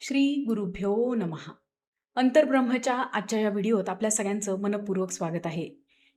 श्री गुरुभ्यो नमः. अंतर्ब्रह्मच्या आजच्या या व्हिडिओत आपल्या सगळ्यांचं मनपूर्वक स्वागत आहे.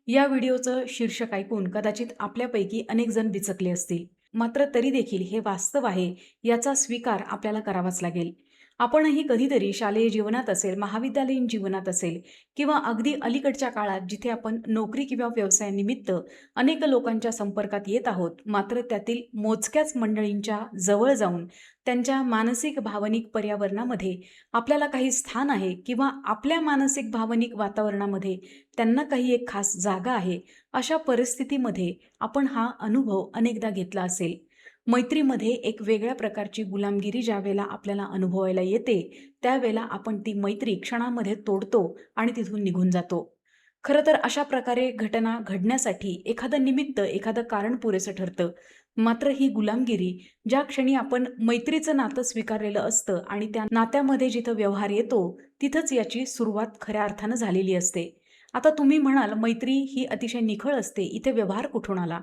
या व्हिडिओचं शीर्षक ऐकून कदाचित आपल्यापैकी अनेक जण बिचकले असतील. मात्र तरी देखील हे वास्तव आहे याचा स्वीकार आपल्याला करावाच लागेल. आपणही कधीतरी शालेय जीवनात असेल, महाविद्यालयीन जीवनात असेल किंवा अगदी अलीकडच्या काळात जिथे आपण नोकरी किंवा व्यवसायानिमित्त अनेक लोकांच्या संपर्कात येत आहोत, मात्र त्यातील मोजक्याच मंडळींच्या जवळ जाऊन त्यांच्या मानसिक भावनिक पर्यावरणामध्ये आपल्याला काही स्थान आहे किंवा आपल्या मानसिक भावनिक वातावरणामध्ये त्यांना काही एक खास जागा आहे, अशा परिस्थितीमध्ये आपण हा अनुभव अनेकदा घेतला असेल. मैत्रीमध्ये एक वेगळ्या प्रकारची गुलामगिरी ज्यावेळेला आपल्याला अनुभवायला येते, त्यावेळेला आपण ती मैत्री क्षणामध्ये तोडतो आणि तिथून निघून जातो. खरं तर अशा प्रकारे घटना घडण्यासाठी एखादं निमित्त, एखादं कारण पुरेसं ठरतं. मात्र ही गुलामगिरी ज्या क्षणी आपण मैत्रीचं नातं स्वीकारलेलं असतं आणि त्या नात्यामध्ये जिथं व्यवहार येतो, तिथंच याची सुरुवात खऱ्या अर्थानं झालेली असते. आता तुम्ही म्हणाल, मैत्री ही अतिशय निखळ असते, इथे व्यवहार कुठून आला?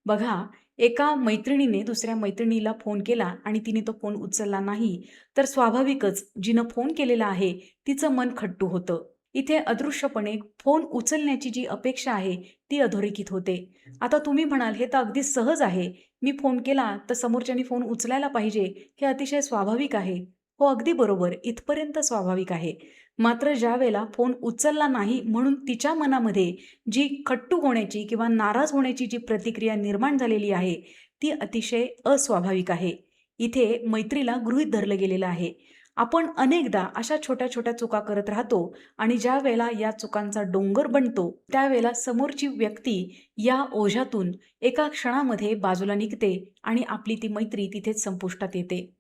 बघा, एका मैत्रिणीने दुसऱ्या मैत्रिणीला फोन केला आणि तिने तो फोन उचलला नाही, तर स्वाभाविकच जिनं फोन केलेला आहे, तिचं मन खट्टू होतं. इथे अदृश्यपणे फोन उचलण्याची जी अपेक्षा आहे, ती अधोरेखित होते. आता तुम्ही म्हणाल, हे तर अगदी सहज आहे. मी फोन केला तर समोरच्यानी फोन उचलायला पाहिजे, हे अतिशय स्वाभाविक आहे. हो, अगदी बरोबर, इथपर्यंत स्वाभाविक आहे. मात्र ज्यावेळेला फोन उचलला नाही म्हणून तिच्या मनामध्ये जी खट्टू होण्याची किंवा नाराज होण्याची जी प्रतिक्रिया निर्माण झालेली आहे, ती अतिशय अस्वाभाविक आहे. इथे मैत्रीला गृहीत धरलं गेलेलं आहे. आपण अनेकदा अशा छोट्या-छोट्या चुका करत राहतो आणि ज्यावेळेला या चुकांचा डोंगर बनतो, त्यावेळेला समोरची व्यक्ती या ओझ्यातून एका क्षणामध्ये बाजूला निघते आणि आपली ती मैत्री तिथेच संपुष्टात येते.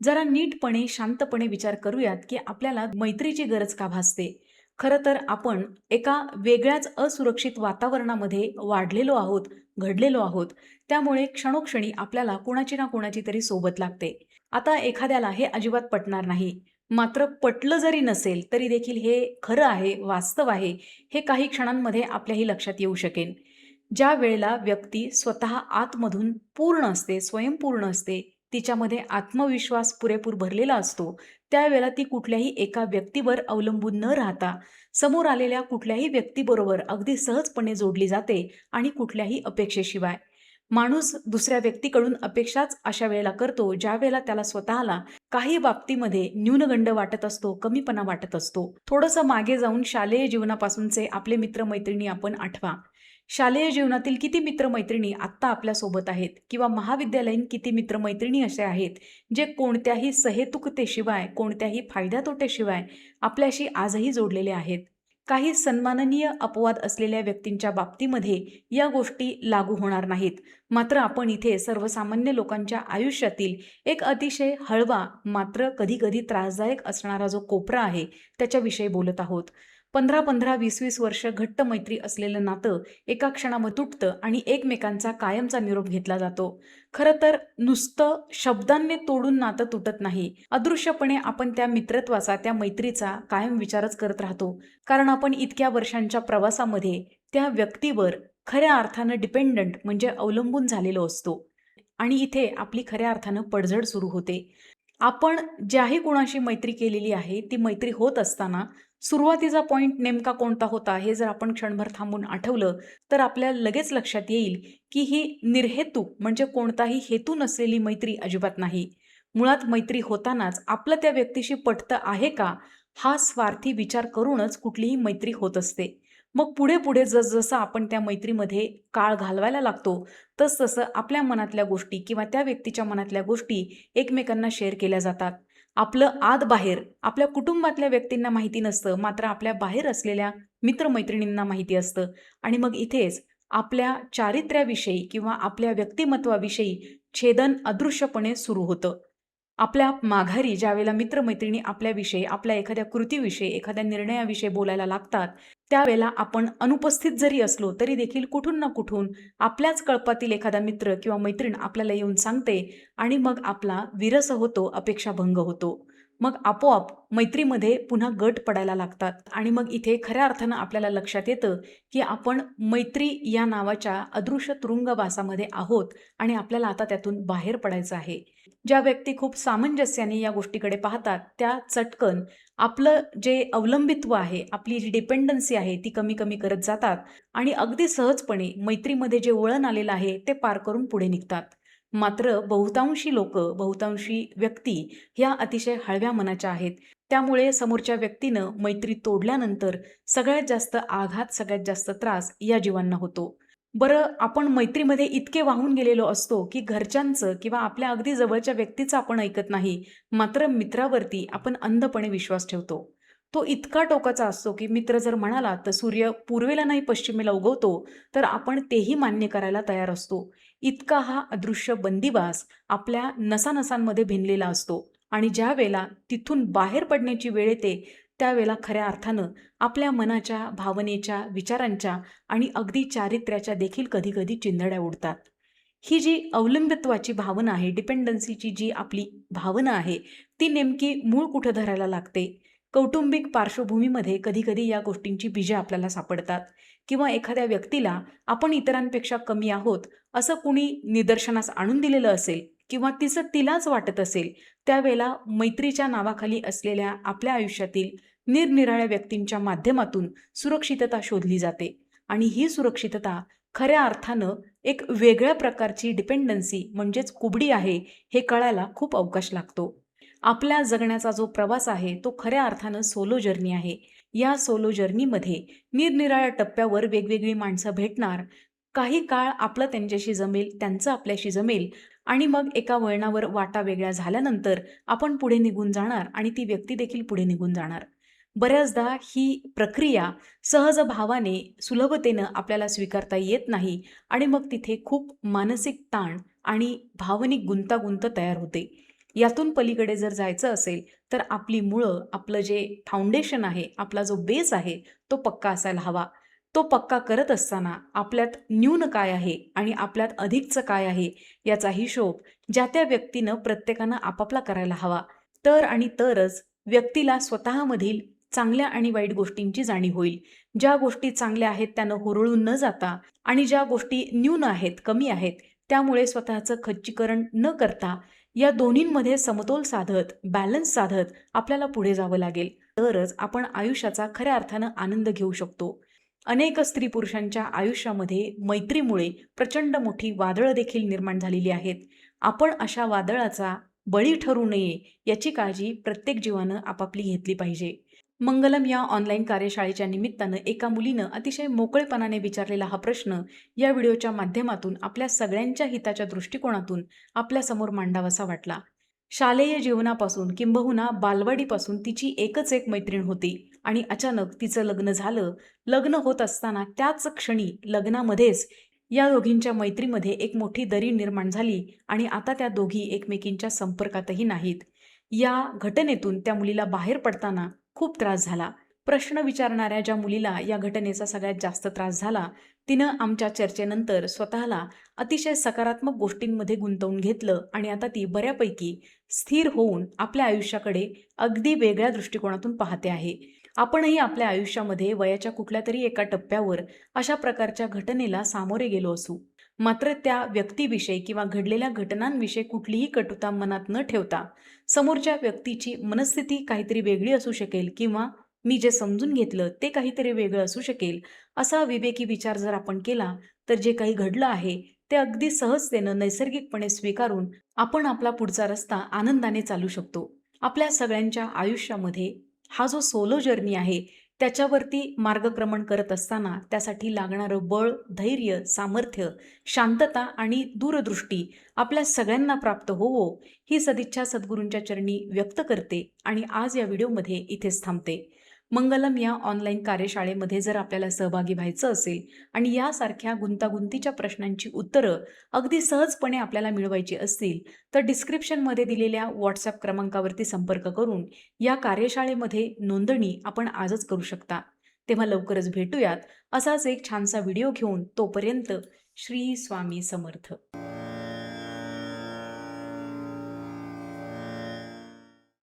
जरा नीटपणे, शांतपणे विचार करूयात, की आपल्याला मैत्रीची गरज का भासते? खरं तर आपण एका वेगळ्याच असुरक्षित वातावरणामध्ये वाढलेलो आहोत, घडलेलो आहोत. त्यामुळे क्षणोक्षणी आपल्याला कोणाची ना कोणाची तरी सोबत लागते. आता एखाद्याला हे अजिबात पटणार नाही. मात्र पटलं जरी नसेल, तरी देखील हे खरं आहे, वास्तव आहे, हे काही क्षणांमध्ये आपल्याही लक्षात येऊ शकेल. ज्या वेळेला व्यक्ती स्वतः आतमधून पूर्ण असते, स्वयंपूर्ण असते, तिच्यामध्ये आत्मविश्वास पुरेपूर भरलेला असतो, त्यावेळेला ती कुठल्याही एका व्यक्तीवर अवलंबून न राहता समोर आलेल्या कुठल्याही व्यक्तीबरोबर अगदी सहजपणे जोडली जाते आणि कुठल्याही अपेक्षेशिवाय. माणूस दुसऱ्या व्यक्तीकडून अपेक्षाच अशा वेळेला करतो, ज्यावेळेला त्याला स्वतःला काही बाबतीमध्ये न्यूनगंड वाटत असतो, कमीपणा वाटत असतो. थोडंसं मागे जाऊन शालेय जीवनापासूनचे आपले मित्र-मैत्रिणी आपण आठवा. शालेय जीवनातील किती मित्र-मैत्रिणी आत्ता आपल्यासोबत आहेत किंवा महाविद्यालयीन किती मित्र-मैत्रिणी असे आहेत, जे कोणत्याही सहेतुकतेशिवाय, कोणत्याही फायद्या-तोट्याशिवाय आपल्याशी आजही जोडलेले आहेत. काही सन्माननीय अपवाद असलेल्या व्यक्तींच्या बाबतीमध्ये या गोष्टी लागू होणार नाहीत. मात्र आपण इथे सर्वसामान्य लोकांच्या आयुष्यातील एक अतिशय हळवा, मात्र कधी-कधी त्रासदायक असणारा जो कोपरा आहे, त्याच्याविषयी बोलत आहोत. 15-15, 20-20 वर्ष घट्ट मैत्री असलेलं नातं एका क्षणामध्ये तुटतं आणि एकमेकांचा कायमचा निरोप घेतला जातो. खरं तर नुसतं शब्दांनी तोडून नातं तुटत नाही. अदृश्यपणे आपण त्या मित्रत्वाचा, त्या मैत्रीचा कायम विचारच करत राहतो. कारण आपण इतक्या वर्षांच्या प्रवासामध्ये त्या व्यक्तीवर खऱ्या अर्थानं डिपेंडंट म्हणजे अवलंबून झालेलो असतो. आणि इथे आपली खऱ्या अर्थानं पडझड सुरू होते. आपण ज्याही कुणाशी मैत्री केलेली आहे, ती मैत्री होत असताना सुरुवातीचा पॉइंट नेमका कोणता होता, हे जर आपण क्षणभर थांबून आठवलं, तर आपल्याला लगेच लक्षात येईल, की ही निर्हेतुक म्हणजे कोणताही हेतू नसलेली मैत्री अजिबात नाही. मुळात मैत्री होतानाच आपलं त्या व्यक्तीशी पटतं आहे का, हा स्वार्थी विचार करूनच कुठलीही मैत्री होत असते. मग पुढे-पुढे जसजसं आपण त्या मैत्रीमध्ये काळ घालवायला लागतो, तसतसं आपल्या मनातल्या गोष्टी किंवा त्या व्यक्तीच्या मनातल्या गोष्टी एकमेकांना शेअर केल्या जातात. आपलं आत-बाहेर आपल्या कुटुंबातल्या व्यक्तींना माहिती नसतं, मात्र आपल्या बाहेर असलेल्या मित्र-मैत्रिणींना माहिती असतं आणि मग इथेच आपल्या चारित्र्याविषयी किंवा आपल्या व्यक्तिमत्त्वाविषयी छेदन अदृश्यपणे सुरू होतं. आपल्या माघारी ज्यावेळेला मित्र-मैत्रिणी आपल्याविषयी, आपल्या एखाद्या कृतीविषयी, एखाद्या निर्णयाविषयी बोलायला लागतात, त्यावेळेला आपण अनुपस्थित जरी असलो, तरी देखील कुठून ना कुठून आपल्याच कळपातील एखादा मित्र किंवा मैत्रीण आपल्याला येऊन सांगते आणि मग आपला विरस होतो, अपेक्षाभंग होतो. मग आपोआप मैत्रीमध्ये पुन्हा गट पडायला लागतात आणि मग इथे खऱ्या अर्थानं आपल्याला लक्षात येतं की आपण मैत्री या नावाच्या अदृश्य तुरुंगवासामध्ये आहोत आणि आपल्याला आता त्यातून बाहेर पडायचं आहे. ज्या व्यक्ती खूप सामंजस्याने या गोष्टीकडे पाहतात, त्या चटकन आपलं जे अवलंबित्व आहे, आपली जी डिपेंडन्सी आहे, ती कमी-कमी करत जातात आणि अगदी सहजपणे मैत्रीमध्ये जे वळण आलेलं आहे, ते पार करून पुढे निघतात. मात्र बहुतांशी लोकं, बहुतांशी व्यक्ती ह्या अतिशय हळव्या मनाच्या आहेत. त्यामुळे समोरच्या व्यक्तीनं मैत्री तोडल्यानंतर सगळ्यात जास्त आघात, सगळ्यात जास्त त्रास या जीवांना होतो. बरं, आपण मैत्रीमध्ये इतके वाहून गेलेलो असतो, की घरच्यांचं किंवा आपल्या अगदी जवळच्या व्यक्तीचं आपण ऐकत नाही. मात्र मित्रावरती आपण अंधपणे विश्वास ठेवतो. तो इतका टोकाचा असतो, की मित्र जर म्हणाला, तर सूर्य पूर्वेला नाही पश्चिमेला उगवतो, तर आपण तेही मान्य करायला तयार असतो. इतका हा अदृश्य बंदिवास आपल्या नसानसांमध्ये भिनलेला असतो आणि ज्यावेळेला तिथून बाहेर पडण्याची वेळ येते, त्यावेळेला खऱ्या अर्थानं आपल्या मनाच्या, भावनेच्या, विचारांच्या आणि अगदी चारित्र्याच्या देखील कधी-कधी चिंधड्या उडतात. ही जी अवलंबित्वाची भावना आहे, डिपेंडन्सीची जी आपली भावना आहे, ती नेमकी मूळ कुठं धरायला लागते? कौटुंबिक पार्श्वभूमीमध्ये कधी-कधी या गोष्टींची बीजे आपल्याला सापडतात किंवा एखाद्या व्यक्तीला आपण इतरांपेक्षा कमी आहोत, असं कुणी निदर्शनास आणून दिलेलं असेल किंवा तिचं तिलाच वाटत असेल, त्यावेळेला मैत्रीच्या नावाखाली असलेल्या आपल्या आयुष्यातील निरनिराळ्या व्यक्तींच्या माध्यमातून सुरक्षितता शोधली जाते आणि ही सुरक्षितता खऱ्या अर्थानं एक वेगळ्या प्रकारची डिपेंडन्सी म्हणजेच कुबडी आहे, हे कळायला खूप अवकाश लागतो. आपल्या जगण्याचा जो प्रवास आहे, तो खऱ्या अर्थानं सोलो जर्नी आहे. या सोलो जर्नीमध्ये निरनिराळ्या टप्प्यावर वेगवेगळी माणसं भेटणार. काही काळ आपलं त्यांच्याशी जमेल, त्यांचं आपल्याशी जमेल आणि मग एका वळणावर वाटा वेगळ्या झाल्यानंतर आपण पुढे निघून जाणार आणि ती व्यक्ती देखील पुढे निघून जाणार. बऱ्याचदा ही प्रक्रिया सहज भावाने, सुलभतेनं आपल्याला स्वीकारता येत नाही आणि मग तिथे खूप मानसिक ताण आणि भावनिक गुंतागुंत तयार होते. यातून पलीकडे जर जायचं असेल, तर आपली मुळं, आपलं जे फाउंडेशन आहे, आपला जो बेस आहे, तो पक्का असायला हवा. तो पक्का करत असताना आपल्यात न्यून काय आहे आणि आपल्यात अधिकचं काय आहे, याचा हिशोब ज्या त्या व्यक्तीनं प्रत्येकानं आपापला करायला हवा. तर आणि तरच व्यक्तीला स्वतःमधील चांगल्या आणि वाईट गोष्टींची जाणीव होईल. ज्या गोष्टी चांगल्या आहेत त्यानं हुरळून न जाता आणि ज्या गोष्टी न्यून आहेत, कमी आहेत, त्यामुळे स्वतःचं खच्चीकरण न करता या दोन्हींमध्ये समतोल साधत, बॅलन्स साधत आपल्याला पुढे जावं लागेल. तरच आपण आयुष्याचा खऱ्या अर्थानं आनंद घेऊ शकतो. अनेक स्त्री-पुरुषांच्या आयुष्यामध्ये मैत्रीमुळे प्रचंड मोठी वादळं देखील निर्माण झालेली आहेत. आपण अशा वादळाचा बळी ठरू नये याची काळजी प्रत्येक जीवानं आपापली घेतली पाहिजे. मंगलम या ऑनलाईन कार्यशाळेच्या निमित्तानं एका मुलीनं अतिशय मोकळेपणाने विचारलेला हा प्रश्न या व्हिडिओच्या माध्यमातून आपल्या सगळ्यांच्या हिताच्या दृष्टिकोनातून आपल्यासमोर मांडावासा वाटला. शालेय जीवनापासून किंबहुना बालवाडीपासून तिची एकच एक मैत्रीण होती आणि अचानक तिचं लग्न झालं. लग्न होत असताना त्याच क्षणी लग्नामध्येच या दोघींच्या मैत्रीमध्ये एक मोठी दरी निर्माण झाली आणि आता त्या दोघी एकमेकींच्या संपर्कातही नाहीत. या घटनेतून त्या मुलीला बाहेर पडताना खूप त्रास झाला. प्रश्न विचारणाऱ्या ज्या मुलीला या घटनेचा सगळ्यात जास्त त्रास झाला, तिनं आमच्या चर्चेनंतर स्वतःला अतिशय सकारात्मक गोष्टींमध्ये गुंतवून घेतलं आणि आता ती बऱ्यापैकी स्थिर होऊन आपल्या आयुष्याकडे अगदी वेगळ्या दृष्टिकोनातून पाहते आहे. आपणही आपल्या आयुष्यामध्ये वयाच्या कुठल्यातरी एका टप्प्यावर अशा प्रकारच्या घटनेला सामोरे गेलो असू. मात्र त्या व्यक्तीविषयी किंवा घडलेल्या घटनांविषयी कुठलीही कटुता मनात न ठेवता, समोरच्या व्यक्तीची मनस्थिती काहीतरी वेगळी असू शकेल किंवा मी जे समजून घेतलं ते काहीतरी वेगळं असू शकेल, असा विवेकी विचार जर आपण केला, तर जे काही घडलं आहे ते अगदी सहजतेनं नैसर्गिकपणे स्वीकारून आपण आपला पुढचा रस्ता आनंदाने चालू शकतो. आपल्या सगळ्यांच्या आयुष्यामध्ये हा जो सोलो जर्नी आहे, त्याच्यावरती मार्गक्रमण करत असताना त्यासाठी लागणारं बळ, धैर्य, सामर्थ्य, शांतता आणि दूरदृष्टी आपल्या सगळ्यांना प्राप्त होवो, ही सदिच्छा सद्गुरूंच्या चरणी व्यक्त करते आणि आज या व्हिडिओमध्ये इथेच थांबते. मंगलम या ऑनलाईन कार्यशाळेमध्ये जर आपल्याला सहभागी व्हायचं असेल आणि यासारख्या गुंतागुंतीच्या प्रश्नांची उत्तरं अगदी सहजपणे आपल्याला मिळवायची असतील, तर डिस्क्रिप्शनमध्ये दिलेल्या व्हॉट्सॲप क्रमांकावरती संपर्क करून या कार्यशाळेमध्ये नोंदणी आपण आजच करू शकता. तेव्हा लवकरच भेटूयात असाच एक छानसा व्हिडिओ घेऊन. तोपर्यंत श्री स्वामी समर्थ.